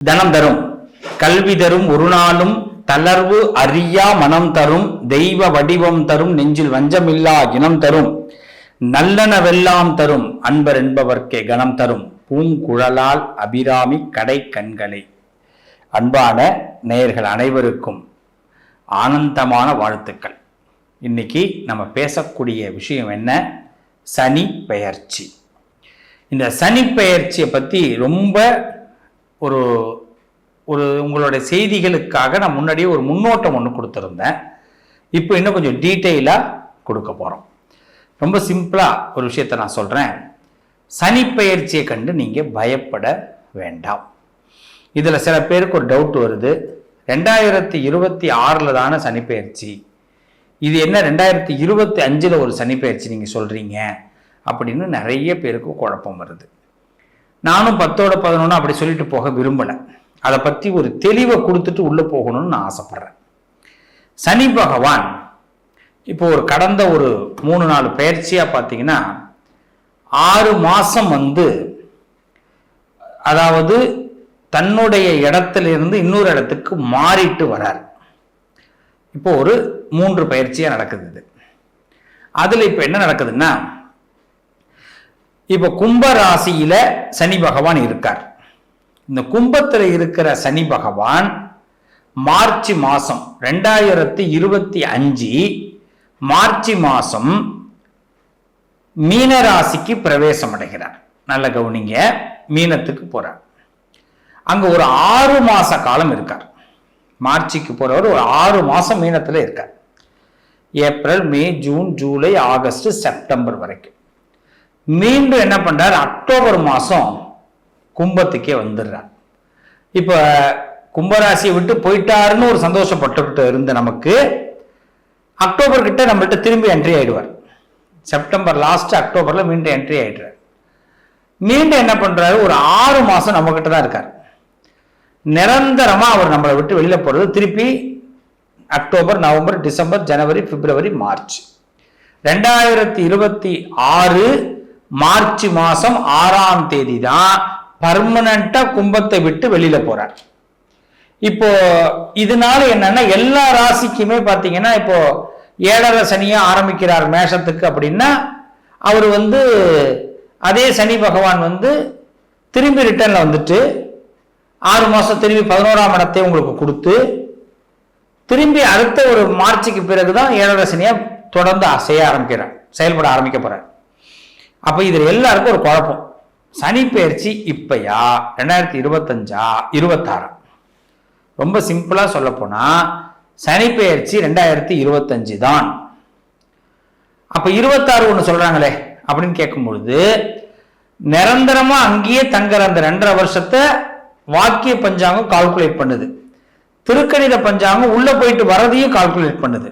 தனம் தரும், கல்வி தரும், ஒரு நாளும் தளர்வு அறியா மனம் தரும், தெய்வ வடிவம் தரும், நெஞ்சில் வஞ்சமில்லா இனம் தரும், நல்லனவெல்லாம் தரும், அன்பர் என்பவர்க்கே கணம் தரும், பூங்குழலால் அபிராமி கடை கண்களை. அன்பான நேயர்கள் அனைவருக்கும் ஆனந்தமான வாழ்த்துக்கள். இன்னைக்கு நம்ம பேசக்கூடிய விஷயம் என்ன? சனி பெயர்ச்சி. இந்த சனி பெயர்ச்சியை பற்றி ரொம்ப ஒரு உங்களுடைய செய்திகளுக்காக நான் முன்னாடியே ஒரு முன்னோட்டம் ஒன்று கொடுத்துருந்தேன். இப்போ இன்னும் கொஞ்சம் டீட்டெயிலாக கொடுக்க போகிறோம். ரொம்ப சிம்பிளாக ஒரு விஷயத்தை நான் சொல்கிறேன். சனி பெயர்ச்சியை கண்டு நீங்கள் பயப்பட வேண்டாம். இதில் சில பேருக்கு ஒரு டவுட் வருது, 2026 தானே சனி பெயர்ச்சி, இது என்ன 2025 ஒரு சனி பெயர்ச்சி நீங்கள் சொல்கிறீங்க அப்படின்னு நிறைய பேருக்கு குழப்பம் வருது. நானும் 10ஓட 11 அப்படி சொல்லிட்டு போக விரும்பலை. அதை பற்றி ஒரு தெளிவை கொடுத்துட்டு உள்ளே போகணும்னு நான் ஆசைப்பட்றேன். சனி பகவான் இப்போ கடந்த 3-4 பெயர்ச்சியாக பார்த்தீங்கன்னா 6 மாதம் அதாவது தன்னுடைய இடத்திலிருந்து இன்னொரு இடத்துக்கு மாறிட்டு வரார். இப்போ 3 பயிற்சியாக நடக்குது. அதில் இப்போ என்ன நடக்குதுன்னா, இப்போ கும்ப ராசியில சனி பகவான் இருக்கார். இந்த கும்பத்தில் இருக்கிற சனி பகவான் மார்ச் மாதம் 2025 மார்ச் மாதம் மீன ராசிக்கு பிரவேசம் அடைகிறார். நல்ல கவனிங்க, மீனத்துக்கு போறார். அங்க 6 மாச காலம் இருக்கார். மார்ச்சுக்கு போறவர் 6 மாசம் மீனத்துல இருக்கார். ஏப்ரல், மே, ஜூன், ஜூலை, ஆகஸ்ட், செப்டம்பர் வரைக்கும். மீண்டும் என்ன பண்றார்? அக்டோபர் மாசம் கும்பத்துக்கே வந்துடுறார். இப்ப கும்பராசியை விட்டு போயிட்டாருன்னு ஒரு சந்தோஷப்பட்டுக்கிட்டு இருந்த நமக்கு அக்டோபர் கிட்ட நம்மள்ட்ட திரும்பி என்ட்ரி ஆயிடுவார். செப்டம்பர் லாஸ்ட், அக்டோபர்ல மீண்டும் என்ட்ரி ஆயிடுறார். மீண்டும் என்ன பண்றாரு? 6 மாசம் நம்ம கிட்ட தான் இருக்கார். நிரந்தரமா அவர் நம்மளை விட்டு வெளியில போறது திருப்பி அக்டோபர், நவம்பர், டிசம்பர், ஜனவரி, பிப்ரவரி, மார்ச். 2026 மார்ச் மாசம் 6ஆம் தேதி தான் பர்மனண்டா கும்பத்தை விட்டு வெளியில போறார். இப்போ இதனால என்னன்னா, எல்லா ராசிக்குமே பாத்தீங்கன்னா இப்போ 7.5 சனியா ஆரம்பிக்கிறார் மேஷத்துக்கு அப்படின்னா, அவர் அதே சனி பகவான் திரும்பி ரிட்டர்ன்ல வந்துட்டு 6 மாசம் திரும்பி 11ஆம் இடத்தை உங்களுக்கு கொடுத்து திரும்பி அடுத்த மார்ச்சுக்கு பிறகுதான் 7.5 சனியா தொடர்ந்து செய்ய ஆரம்பிக்கிறார், செயல்பட ஆரம்பிக்க போறார். அப்ப இதுல எல்லாருக்கும் ஒரு குழப்பம். சனி பெயர்ச்சி இப்பயா 2025 26? ரொம்ப சிம்பிளா சொல்ல போனா சனி பெயர்ச்சி 2025 தான். அப்ப 26 ஒண்ணு சொல்றாங்களே அப்படின்னு கேட்கும் பொழுது, நிரந்தரமா அங்கேயே தங்குற அந்த 2.5 வருஷத்தை வாக்கிய பஞ்சாங்கம் கால்குலேட் பண்ணுது, திருக்கணித பஞ்சாங்கம் உள்ள போயிட்டு வரதையும் கால்குலேட் பண்ணுது.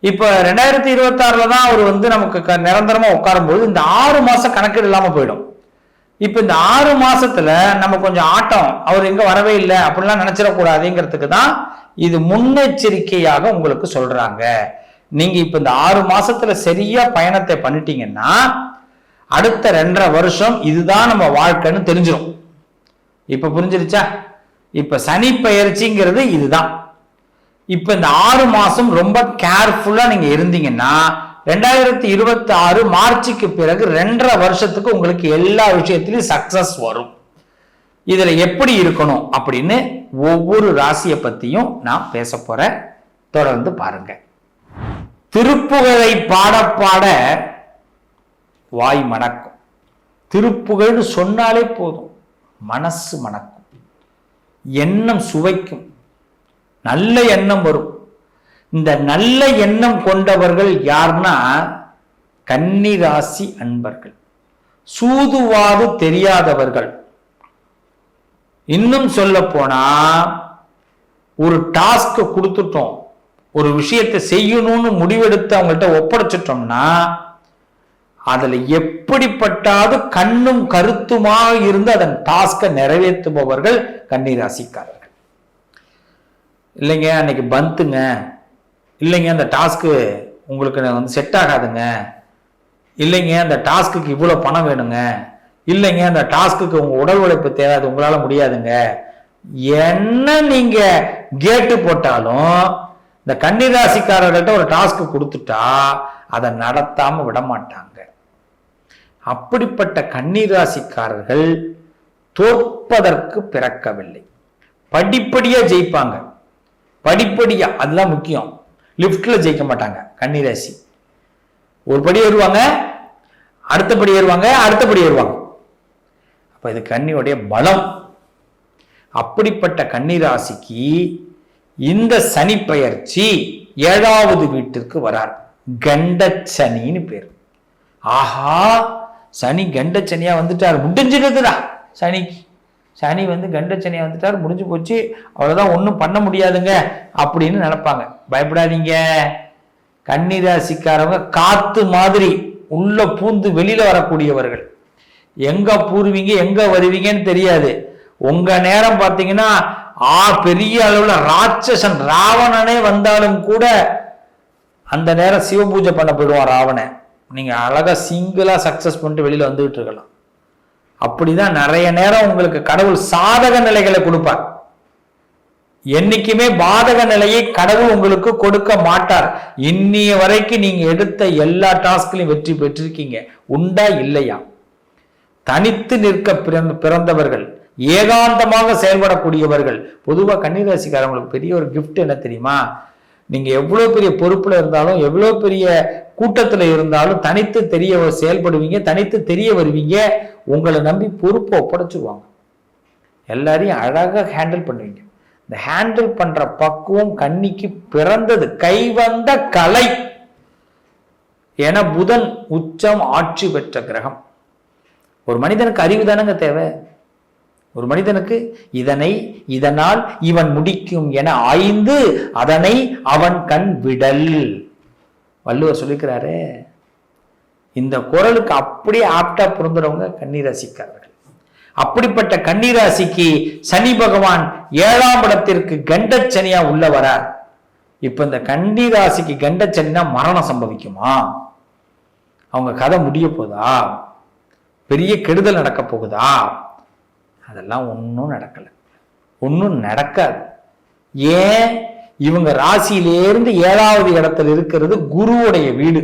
இப்ப 2026 தான் அவர் நமக்கு நிரந்தரமா உட்காரும் போது இந்த 6 மாசம் கணக்கீடு இல்லாம போயிடும். இப்ப இந்த 6 மாசத்துல நம்ம கொஞ்சம் ஆட்டம், அவர் எங்க வரவே இல்லை அப்படிலாம் நினைச்சிடக்கூடாதுங்கிறதுக்கு தான் இது முன்னெச்சரிக்கையாக உங்களுக்கு சொல்றாங்க. நீங்க இப்ப இந்த 6 மாசத்துல சரியா பயணத்தை பண்ணிட்டீங்கன்னா அடுத்த 2.5 வருஷம் இதுதான் நம்ம வாழ்க்கைன்னு தெரிஞ்சிடும். இப்ப புரிஞ்சிருச்சா? இப்ப சனி பெயர்ச்சிங்கிறது இதுதான். இப்ப இந்த 6 மாசம் ரொம்ப கேர்ஃபுல்லா நீங்க இருந்தீங்கன்னா 2026 மார்ச்சுக்கு பிறகு 2.5 வருஷத்துக்கு உங்களுக்கு எல்லா விஷயத்திலும் சக்சஸ் வரும். இதுல எப்படி இருக்கணும் அப்படின்னு ஒவ்வொரு ராசியை பத்தியும் நான் பேச போறேன். தொடர்ந்து பாருங்க. திருப்புகழை பாட பாட வாய் மணக்கும். திருப்புகழ்னு சொன்னாலே போதும், மனசு மணக்கும், எண்ணம் சுவைக்கும், நல்ல எண்ணம் வரும். இந்த நல்ல எண்ணம் கொண்டவர்கள் யார்னா கன்னி ராசி அன்பர்கள், சூதுவாது தெரியாதவர்கள். இன்னும் சொல்ல போனா, ஒரு டாஸ்க் கொடுத்துட்டோம், ஒரு விஷயத்தை செய்யணும்னு முடிவெடுத்து அவங்கள்ட்ட ஒப்படைச்சிட்டோம்னா அதுல எப்படிப்பட்டாவது கண்ணும் கருத்துமாக இருந்து அதன் டாஸ்கை நிறைவேற்றுபவர்கள் கன்னிராசிக்காரர்கள். இல்லைங்க அன்னைக்கு பந்துங்க, இல்லைங்க அந்த டாஸ்க்கு உங்களுக்கு செட் ஆகாதுங்க, இல்லைங்க அந்த டாஸ்க்கு இவ்வளவு பணம் வேணுங்க, இல்லைங்க அந்த டாஸ்க்கு உங்க உடல் உழைப்பு தேவை, உங்களால முடியாதுங்க, என்ன நீங்க கேட்டு போட்டாலும் இந்த கன்னிராசிக்காரர்கள்ட்ட ஒரு டாஸ்க் கொடுத்துட்டா அதை நடத்தாம விட மாட்டாங்க. அப்படிப்பட்ட கன்னிராசிக்காரர்கள் தோற்பதற்கு பிறக்கவில்லை. படிப்படியா ஜெயிப்பாங்க. படிப்படியா, அதுதான் முக்கியம். லிப்ட்ல ஜெயிக்க மாட்டாங்க கன்னிராசி. ஒரு படி ஏறுவாங்க, அடுத்தபடி ஏறுவாங்க, அடுத்தபடி ஏறுவாங்க. அப்ப இது கன்னியுடைய பலம். அப்படிப்பட்ட கன்னிராசிக்கு இந்த சனி பெயர்ச்சி 7வது வீட்டிற்கு வரார். கண்டச்சனின்னு பேர். ஆஹா, சனி கண்டச்சனியா வந்துட்டார், முடிஞ்சிருக்குதா சனிக்கு. சனி வந்து கண்டச்சனியா வந்துட்டார், முடிஞ்சு போச்சு, அவ்வளவுதான், ஒன்றும் பண்ண முடியாதுங்க அப்படின்னு நினைப்பாங்க. பயப்படாதீங்க. கன்னிராசிக்காரவங்க காத்து மாதிரி உள்ள பூந்து வெளியில வரக்கூடியவர்கள். எங்க பூர்வீங்க எங்க வருவீங்கன்னு தெரியாது. உங்க நேரம் பார்த்தீங்கன்னா பெரிய அளவுல ராட்சசன் ராவணனே வந்தாலும் கூட அந்த நேரம் சிவ பூஜை பண்ண போயிடுவான் ராவணன். நீங்க அழகா சிங்கிளா சக்சஸ் பண்ணிட்டு வெளியில வந்துகிட்டு இருக்கலாம். அப்படிதான் நிறைய நேரம் உங்களுக்கு கடவுள் சாதக நிலைகளை கொடுப்பார். என்னைக்குமே பாதக நிலையை கடவுள் உங்களுக்கு கொடுக்க மாட்டார். இன்னிய வரைக்கும் நீங்க எடுத்த எல்லா டாஸ்க்லையும் வெற்றி பெற்றிருக்கீங்க. உண்டா இல்லையா? தனித்து நிற்க பிறந்தவர்கள், ஏகாந்தமாக செயல்படக்கூடியவர்கள். பொதுவாக கன்னிராசிக்காரங்களுக்கு பெரிய ஒரு கிஃப்ட் என்ன தெரியுமா? நீங்க எவ்வளவு பெரிய பொறுப்புல இருந்தாலும், எவ்வளவு பெரிய கூட்டத்துல இருந்தாலும் தனித்து தெரிய செயல்படுவீங்க, தனித்து தெரிய வருவீங்க. உங்களை நம்பி பொறுப்பை ஒப்படைச்சிருவாங்க. எல்லாரையும் அழகாக ஹேண்டில் பண்ணுவீங்க. இந்த ஹேண்டில் பண்ற பக்குவம் கன்னிக்கு பிறந்தது, கைவந்த கலை. என புதன் உச்சம் ஆட்சி பெற்ற கிரகம். ஒரு மனிதனுக்கு அறிவு தானங்க தேவை. ஒரு மனிதனுக்கு இதனால் இவன் முடிக்கும் என ஆய்ந்து அதனை அவன் கண் விடல். வள்ளுவர் சொல்லிக்கிறாரு. இந்த குறளுக்கு அப்படியே ஆப்டா பொருந்துறவங்க கன்னிராசிக்காரர்கள். அப்படிப்பட்ட கன்னிராசிக்கு சனி பகவான் 7ஆம் இடத்திற்கு கண்டச்சனியா உள்ள வரார். இப்ப இந்த கன்னிராசிக்கு கண்டச்சனினா மரணம் சம்பவிக்குமா? அவங்க கதை முடிய போதா? பெரிய கெடுதல் நடக்க போகுதா? அதெல்லாம் ஒன்றும் நடக்கல, ஒன்றும் நடக்காது. ஏன்? இவங்க ராசியிலேருந்து 7வது இடத்துல இருக்கிறது குருவுடைய வீடு.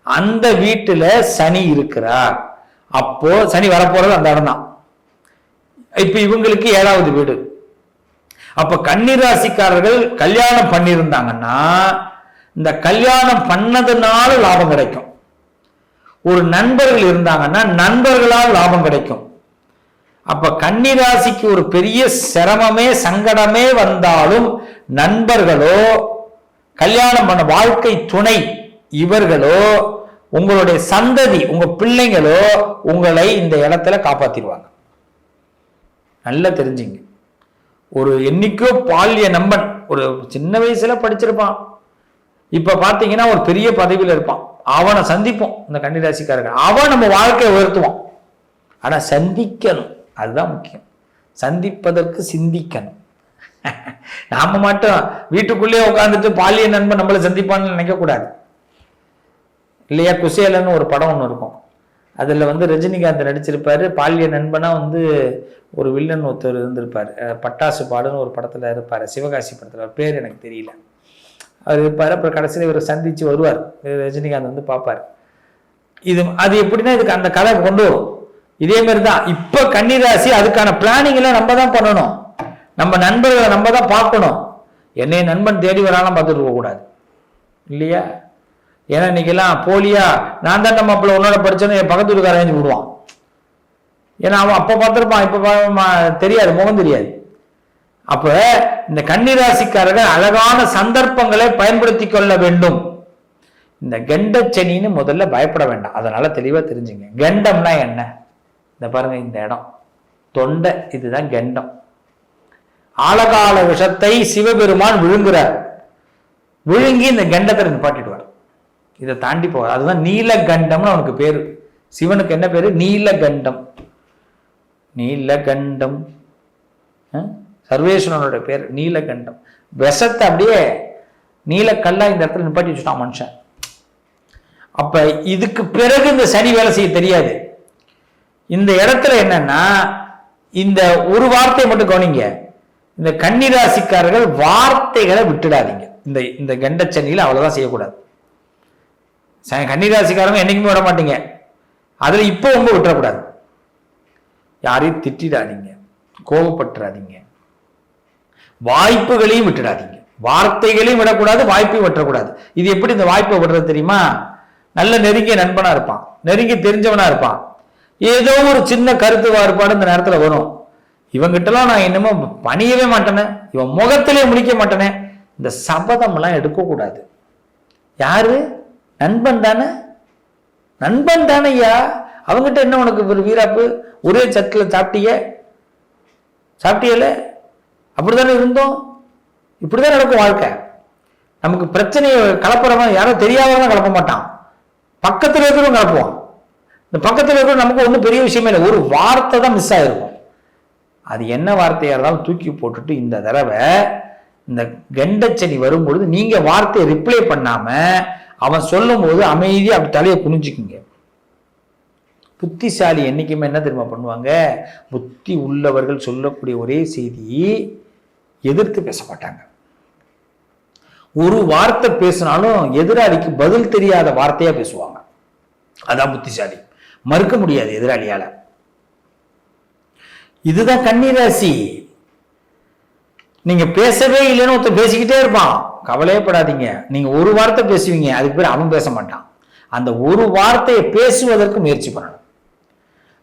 அந்த வீட்டுல சனி இருக்கிறார். அப்போ சனி வரப்போறது அந்த இடம் தான். இப்ப இவங்களுக்கு 7வது வீடு. அப்ப கன்னிராசிக்காரர்கள் கல்யாணம் பண்ணியிருந்தாங்கன்னா இந்த கல்யாணம் பண்ணதுனால லாபம் கிடைக்கும். ஒரு நண்பர்கள் இருந்தாங்கன்னா நண்பர்களால் லாபம் கிடைக்கும். அப்ப கன்னிராசிக்கு ஒரு பெரிய சிரமமே சங்கடமே வந்தாலும் நண்பர்களோ, கல்யாணம் பண்ண வாழ்க்கை துணை இவர்களோ, உங்களுடைய சந்ததி, உங்க பிள்ளைங்களோ உங்களை இந்த இடத்துல காப்பாத்திடுவாங்க. நல்லா தெரிஞ்சுங்க. ஒரு என்னைக்கோ பால்ய நண்பன் ஒரு சின்ன வயசுல படிச்சிருப்பான், இப்ப பாத்தீங்கன்னா ஒரு பெரிய பதவியில இருப்பான். அவனை சந்திப்போம் இந்த கன்னிராசிக்காரர்கள். அவன் நம்ம வாழ்க்கையை உயர்த்துவான். ஆனா சந்திக்கணும், அதுதான் முக்கியம். சந்திப்பதற்கு சிந்திக்கணும். நாம மட்டும் வீட்டுக்குள்ளேயே உட்காந்துட்டு பாலிய நண்பன் நம்மளை சந்திப்பான்னு நினைக்க கூடாது இல்லையா? குசேலன்னு ஒரு படம் ஒன்று இருக்கும். அதுல வந்து ரஜினிகாந்த் நடிச்சிருப்பாரு. பாலிய நண்பனா வந்து ஒரு வில்லன் ஒருத்தர் இருந்திருப்பாரு. பட்டாசு பாடுன்னு ஒரு படத்துல இருப்பாரு, சிவகாசி படத்துல. பேர் எனக்கு தெரியல. அவர் இருப்பாரு. அப்புறம் கடைசியில் இவர் சந்திச்சு வருவார். ரஜினிகாந்த் வந்து பார்ப்பார். அது எப்படின்னா இதுக்கு அந்த கதை கொண்டு வரும். இதே மாதிரி தான் இப்ப கன்னிராசி அதுக்கான பிளானிங் எல்லாம் நம்ம தான் பண்ணணும். நம்ம நண்பர்களை நம்ம தான் பார்க்கணும். என்னைய நண்பன் தேடி வராலும் பார்த்துட்டு இருக்க கூடாது இல்லையா? ஏன்னா இன்னைக்கெல்லாம் போலியா நான் தான் நம்ம அப்ப உன்னோட படிச்சோன்னு என் பக்கத்து வீட்டுக்கார அரைஞ்சு விடுவான். ஏன்னா அவன் அப்ப பார்த்துருப்பான், இப்ப தெரியாது, முகம் தெரியாது. அப்ப இந்த கன்னிராசிக்காரர்கள் அழகான சந்தர்ப்பங்களை பயன்படுத்தி கொள்ள வேண்டும். இந்த கண்டச்சனின்னு முதல்ல பயப்பட வேண்டாம். அதனால தெளிவா தெரிஞ்சுங்க. கண்டம்னா என்ன? இந்த பாருங்க, இந்த இடம் தொண்டை, இதுதான் கண்டம். ஆழகால விஷத்தை சிவபெருமான் விழுங்குறார். விழுங்கி இந்த கண்டத்தை நிப்பாட்டிடுவார். இதை தாண்டி போவார். அதுதான் நீலகண்டம்னு அவனுக்கு பேரு. சிவனுக்கு என்ன பேரு? நீலகண்டம். நீலகண்டம் சர்வேஸ்வரனோட பேர் நீலகண்டம். விஷத்தை அப்படியே நீலக்கல்லா இந்த இடத்துல நிப்பாட்டி வச்சுட்டான் மனுஷன். அப்ப இதுக்கு பிறகு இந்த சனி வேலை செய்ய தெரியாது. இந்த இடத்துல என்னன்னா, இந்த ஒரு வார்த்தை மட்டும் கவனிங்க. இந்த கன்னிராசிக்காரர்கள் வார்த்தைகளை விட்டுடாதீங்க. இந்த இந்த கண்டச்சனியில் அவ்வளவுதான் செய்யக்கூடாது. கன்னிராசிக்காரங்க என்னைக்குமே விட மாட்டீங்க. அதுல இப்போ ரொம்ப விட்டுறக்கூடாது. யாரையும் திட்டிடாதீங்க, கோபப்பட்டுறாதீங்க, வாய்ப்புகளையும் விட்டுடாதீங்க. வார்த்தைகளையும் விடக்கூடாது, வாய்ப்பையும் விட்டுறக்கூடாது. இது எப்படி இந்த வாய்ப்பை விடுறது தெரியுமா? நல்ல நெருங்கிய நண்பனா இருப்பான், நெருங்கி தெரிஞ்சவனா இருப்பான். ஏதோ ஒரு சின்ன கருத்து வேறுபாடு இந்த நேரத்துல வரும். இவங்கிட்டலாம் நான் என்னமோ பணியவே மாட்டேனே, இவன் முகத்திலே முடிக்க மாட்டேனே. இந்த சபதம் எல்லாம் எடுக்கக்கூடாது. யாரு? நண்பன் தானே, நண்பன் தானையா. அவங்ககிட்ட என்ன உனக்கு ஒரு வீராப்பு? ஒரே சட்டில் சாப்பிட்டியல? அப்படித்தானே இருந்தோம். இப்படிதான் நடக்கும் வாழ்க்கை. நமக்கு பிரச்சனையை கலப்புறவன் யாரும் தெரியாதவங்க கலப்ப மாட்டான், பக்கத்தில் இருக்கிறவங்க கலப்புவான். இந்த பக்கத்தில் இருக்கிற நமக்கு ஒன்றும் பெரிய விஷயமே இல்லை, ஒரு வார்த்தை தான் மிஸ் ஆகிருக்கும். அது என்ன வார்த்தையா இருந்தாலும் தூக்கி போட்டுட்டு இந்த தடவை இந்த கண்டச்சனி வரும்பொழுது நீங்க வார்த்தையை ரிப்ளை பண்ணாம அவன் சொல்லும் போது அமைதியா அப்படி தலையை குனிஞ்சுக்குங்க. புத்திசாலி என்னைக்குமே என்ன தெரியுமா பண்ணுவாங்க? புத்தி உள்ளவர்கள் சொல்லக்கூடிய ஒரே செய்தி, எதிர்த்து பேச மாட்டாங்க. ஒரு வார்த்தை பேசினாலும் எதிராளிக்கு பதில் தெரியாத வார்த்தையா பேசுவாங்க. அதான் புத்திசாலி. மறுக்க முடியாது எதிராளியால. இதுதான் கன்னிராசி. நீங்க பேசவே இல்லைன்னு ஒருத்தர் பேசிக்கிட்டே இருப்பான், கவலையப்படாதீங்க. நீங்க ஒரு வார்த்தை பேசுவீங்க, அதுக்கு பேர் அவன் பேச மாட்டான். அந்த ஒரு வார்த்தையை பேசுவதற்கு முயற்சி பண்ணணும்.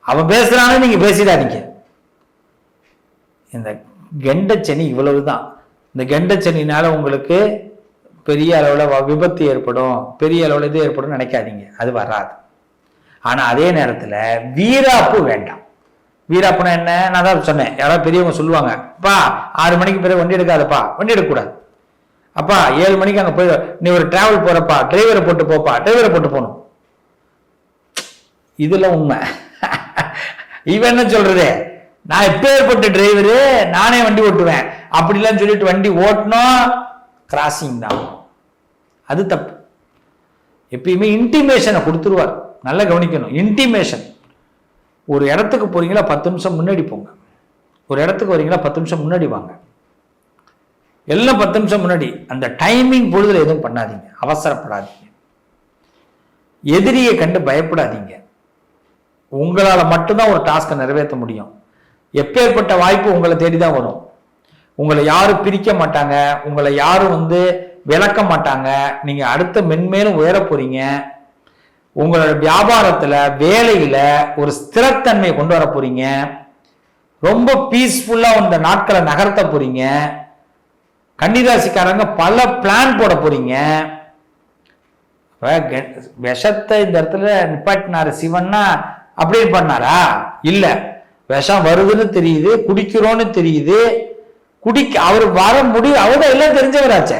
அவன் பேசுறான்னு நீங்க பேசிடாதீங்க. இந்த கெண்டச்சனி இவ்வளவுதான். இந்த கெண்டச்சனினால உங்களுக்கு பெரிய அளவில் விபத்து ஏற்படும், பெரிய அளவில் இது ஏற்படும் நினைக்காதீங்க, அது வராது. ஆனா அதே நேரத்தில் வீராப்பு வேண்டாம். வீராப்புனா என்ன? நான் தான் சொன்னேன், யாராவது பெரியவங்க சொல்லுவாங்க, அப்பா 6 மணிக்கு பிறகு வண்டி எடுக்காதப்பா, வண்டி எடுக்கக்கூடாது. அப்பா 7 மணிக்கு அங்கே போய் நீ ஒரு டிராவல் போறப்பா, டிரைவரை போட்டு போப்பா, டிரைவரை போட்டு போகணும். இதெல்லாம் உண்மை. இவன் என்ன சொல்றது? நான் எப்பேற்பட்ட டிரைவரு, நானே வண்டி ஓட்டுவேன் அப்படிலாம் சொல்லிட்டு வண்டி ஓட்டணும், கிராசிங் தான். அது தப்பு. எப்பயுமே இன்டிமேஷனை கொடுத்துருவார். நல்லா கவனிக்கணும். இன்டிமேஷன். ஒரு இடத்துக்கு போறீங்களா 10 நிமிஷம் முன்னாடி போங்க. ஒரு இடத்துக்கு வரீங்களா 10 நிமிஷம் முன்னாடி வாங்க. எல்லாம் 10 நிமிஷம் முன்னாடி. அந்த டைமிங் பொழுதுல எதுவும் பண்ணாதீங்க, அவசரப்படாதீங்க. எதிரியை கண்டு பயப்படாதீங்க. உங்களால் மட்டும்தான் ஒரு டாஸ்கை நிறைவேற்ற முடியும். எப்பேற்பட்ட வாய்ப்பு உங்களை தேடிதான் வரும். உங்களை யாரும் பிரிக்க மாட்டாங்க, உங்களை யாரும் விளக்க மாட்டாங்க. நீங்க அடுத்த மென்மேலும் உயர போறீங்க. உங்களோட வியாபாரத்துல, வேலையில ஒரு ஸ்திரத்தன்மையை கொண்டு வர போறீங்க. ரொம்ப பீஸ்ஃபுல்லா இந்த நாட்களை நகர்த்த போறீங்க. கன்னிராசிக்காரங்க பல பிளான் போட போறீங்க. விஷத்தை இந்த இடத்துல நிப்பாட்டினாரு சிவன்னா அப்படியே பண்ணாரா? இல்ல, விஷம் வருதுன்னு தெரியுது, குடிக்கிறோன்னு தெரியுது, அவர் வர முடியும். அவர்தான் எல்லாம் தெரிஞ்சவராச்சே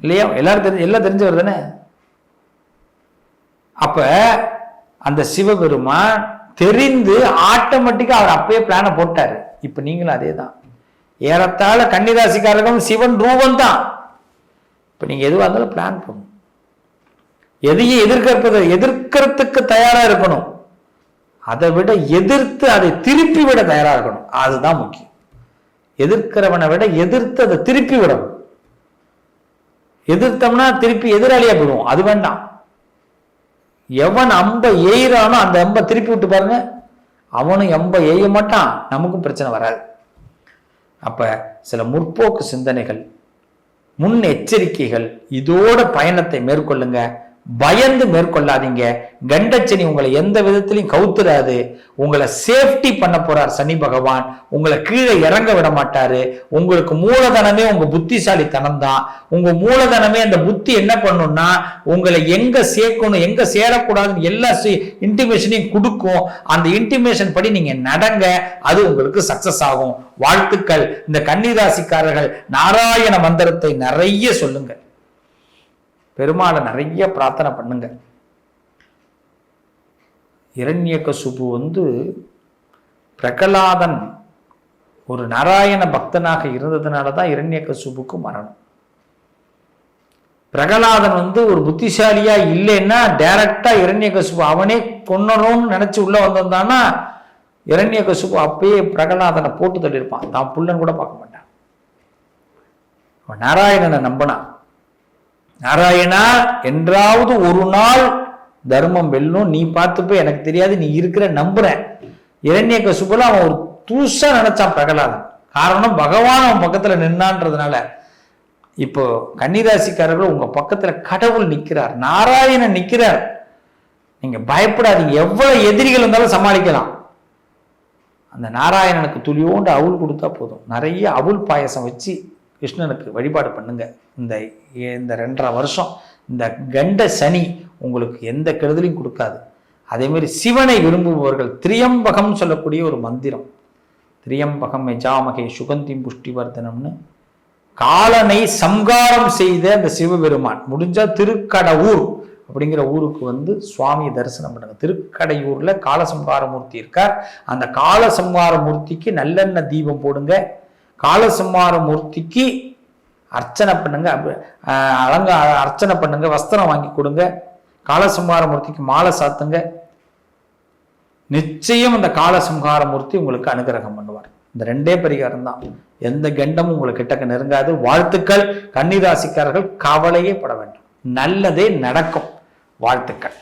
இல்லையா? எல்லாம் தெரிஞ்சவர் தானே. அப்ப அந்த சிவபெருமான் தெரிந்து ஆட்டோமேட்டிக்கா அவர் அப்பயே பிளான போட்டாரு. இப்ப நீங்களும் அதே தான். ஏறத்தாழ கன்னிராசிக்காரர்கள் சிவன் ரூபம் தான். இப்ப நீங்க எதுவாக இருந்தாலும் பிளான் பண்ணணும். எதையும் எதிர்க்கிறதுக்கு தயாரா இருக்கணும். அதை விட எதிர்த்து அதை திருப்பி விட தயாரா இருக்கணும். அதுதான் முக்கியம். எதிர்க்கிறவனை விட எதிர்த்து அதை திருப்பி விடணும். எதிர்த்தோம்னா திருப்பி எதிராளியா போடுவோம், அது வேண்டாம். எவன் அம்ப எய்றானோ அந்த அம்பை திருப்பி விட்டு பாருங்க, அவனும் எம்ப எய்ய மாட்டான், நமக்கும் பிரச்சனை வராது. அப்ப சில முற்போக்கு சிந்தனைகள், முன் எச்சரிக்கைகள், இதோட பயணத்தை மேற்கொள்ளுங்க. பயந்து மேற்கொள்ளாதீங்க. கண்டச்சனி உங்களை எந்த விதத்திலையும் கவுத்துறாது. உங்களை சேஃப்டி பண்ண போறார் சனி பகவான். உங்களை கீழே இறங்க விட மாட்டாரு. உங்களுக்கு மூலதனமே உங்க புத்திசாலித்தனம் தான். உங்க மூலதனமே அந்த புத்தி என்ன பண்ணும்னா உங்களை எங்க சேர்க்கணும், எங்க சேரக்கூடாதுன்னு எல்லா இன்டிமேஷனையும் கொடுக்கும். அந்த இன்டிமேஷன் படி நீங்க நடங்க, அது உங்களுக்கு சக்சஸ் ஆகும். வாழ்த்துக்கள். இந்த கன்னிராசிக்காரர்கள் நாராயண மந்திரத்தை நிறைய சொல்லுங்க, பெருமாளை நிறைய பிரார்த்தனை பண்ணுங்க. இரண்யகசுபு பிரகலாதன் ஒரு நாராயண பக்தனாக இருந்ததுனாலதான் இரண்யகசுபுக்கு மரணம். பிரகலாதன் ஒரு புத்திசாலியா இல்லைன்னா டைரக்டா இரண்யகசுபு அவனே கொன்னணும்னு நினைச்சு உள்ள வந்திருந்தான்னா இரண்யகசிபு அப்பயே பிரகலாதனை போட்டு தள்ளியிருப்பான், தான் புள்ளன்னு கூட பார்க்க மாட்டான். நாராயணனை நம்பினான். நாராயணா என்றாவது ஒரு நாள் தர்மம் வெல்லும், நீ பார்த்துப்ப, எனக்கு தெரியாது, நீ இருக்கிற நம்புறேன். இரண்யகசிபுல அவன் ஒரு தூசா நினைச்சான் பிரகலாதன். காரணம் பகவான் அவன் பக்கத்துல நின்னான்றதுனால. இப்போ கன்னிராசிக்காரர்கள் உங்க பக்கத்துல கடவுள் நிக்கிறார், நாராயணன் நிக்கிறார். நீங்க பயப்படாதீங்க, எவ்வளவு எதிரிகள் இருந்தாலும் சமாளிக்கலாம். அந்த நாராயணனுக்கு துளியோண்டு அவுள் கொடுத்தா போதும். நிறைய அவுள் பாயசம் வச்சு கிருஷ்ணனுக்கு வழிபாடு பண்ணுங்க. இந்த 2.5 வருஷம் இந்த கண்ட சனி உங்களுக்கு எந்த கெடுதலையும் கொடுக்காது. அதே மாதிரி சிவனை விரும்புபவர்கள் திரியம்பகம் சொல்லக்கூடிய ஒரு மந்திரம், திரியம்பகம் யஜாமகே சுகந்திம் புஷ்டிவர்தனம்னு, காலனை சம்காரம் செய்த அந்த சிவபெருமான். முடிஞ்சா திருக்கடவுர் அப்படிங்கிற ஊருக்கு வந்து சுவாமியை தரிசனம் பண்ணுங்க. திருக்கடையூர்ல காலசம்ஹாரமூர்த்தி இருக்கார். அந்த காலசம்ஹாரமூர்த்திக்கு நல்லெண்ணெய் தீபம் போடுங்க, காலசம்ஹாரமூர்த்திக்கு அர்ச்சனை பண்ணுங்க, அர்ச்சனை பண்ணுங்க, வஸ்திரம் வாங்கி கொடுங்க, காலசம்ஹாரமூர்த்திக்கு மாலை சாத்துங்க. நிச்சயம் அந்த காலசம்ஹாரமூர்த்தி உங்களுக்கு அனுகிரகம் பண்ணுவார். இந்த 2 பரிகாரம் தான், எந்த கண்டமும் உங்களுக்கு கிட்டக்க நெருங்காது. வாழ்த்துக்கள் கன்னிராசிக்காரர்கள், கவலையே பட வேண்டாம், நல்லதே நடக்கும். வாழ்த்துக்கள்.